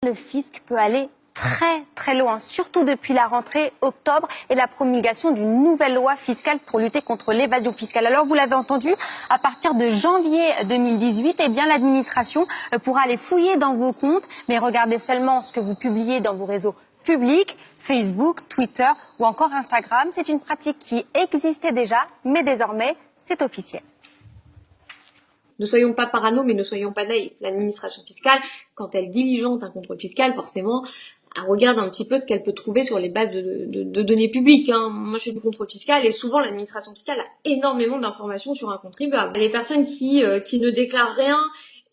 Le fisc peut aller très loin, surtout depuis la rentrée octobre et la promulgation d'une nouvelle loi fiscale pour lutter contre l'évasion fiscale. Alors vous l'avez entendu, à partir de janvier 2018, eh bien l'administration pourra aller fouiller dans vos comptes, mais regardez seulement ce que vous publiez dans vos réseaux publics, Facebook, Twitter ou encore Instagram. C'est une pratique qui existait déjà, mais désormais c'est officiel. Ne soyons pas parano, mais ne soyons pas naïfs. L'administration fiscale, quand elle diligente un contrôle fiscal, forcément, elle regarde un petit peu ce qu'elle peut trouver sur les bases de données publiques. Moi, je fais du contrôle fiscal et souvent, l'administration fiscale a énormément d'informations sur un contribuable. Les personnes qui ne déclarent rien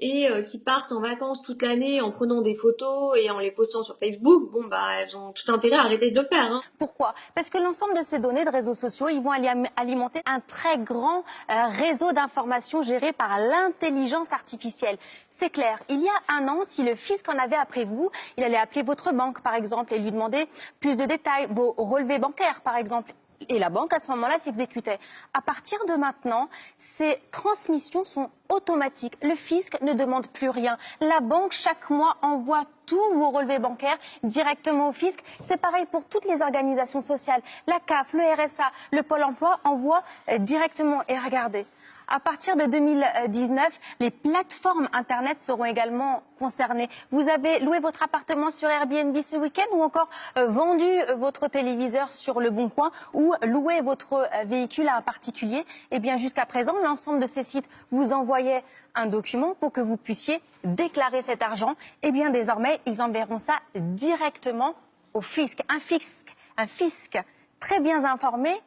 et qui partent en vacances toute l'année en prenant des photos et en les postant sur Facebook, elles ont tout intérêt à arrêter de le faire. Pourquoi? Parce que l'ensemble de ces données de réseaux sociaux, ils vont alimenter un très grand réseau d'informations géré par l'intelligence artificielle. C'est clair, il y a un an, si le fisc en avait après vous, il allait appeler votre banque, par exemple, et lui demander plus de détails, vos relevés bancaires, par exemple. Et la banque, à ce moment-là, s'exécutait. À partir de maintenant, ces transmissions sont automatiques. Le fisc ne demande plus rien. La banque, chaque mois, envoie tous vos relevés bancaires directement au fisc. C'est pareil pour toutes les organisations sociales. La CAF, le RSA, le Pôle emploi envoient directement. Et regardez, à partir de 2019, les plateformes Internet seront également concernées. Vous avez loué votre appartement sur Airbnb ce week-end ou encore vendu votre téléviseur sur Le Bon Coin ou loué votre véhicule à un particulier. Eh bien, jusqu'à présent, l'ensemble de ces sites vous envoyaient un document pour que vous puissiez déclarer cet argent. Eh bien, désormais, ils enverront ça directement au fisc. Un fisc très bien informé.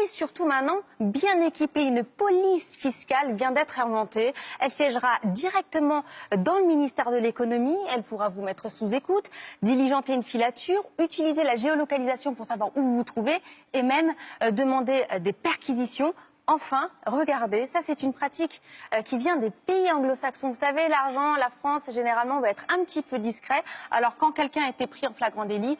Et surtout maintenant, bien équipée, une police fiscale vient d'être inventée. Elle siégera directement dans le ministère de l'économie. Elle pourra vous mettre sous écoute, diligenter une filature, utiliser la géolocalisation pour savoir où vous vous trouvez et même demander des perquisitions. Enfin, regardez, ça c'est une pratique qui vient des pays anglo-saxons. Vous savez, l'argent, la France, généralement, va être un petit peu discret. Alors quand quelqu'un a été pris en flagrant délit,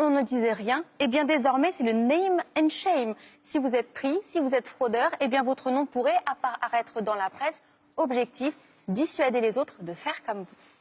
on ne disait rien. Eh bien, désormais, c'est le name and shame. Si vous êtes pris, si vous êtes fraudeur, eh bien, votre nom pourrait apparaître dans la presse. Objectif, dissuader les autres de faire comme vous.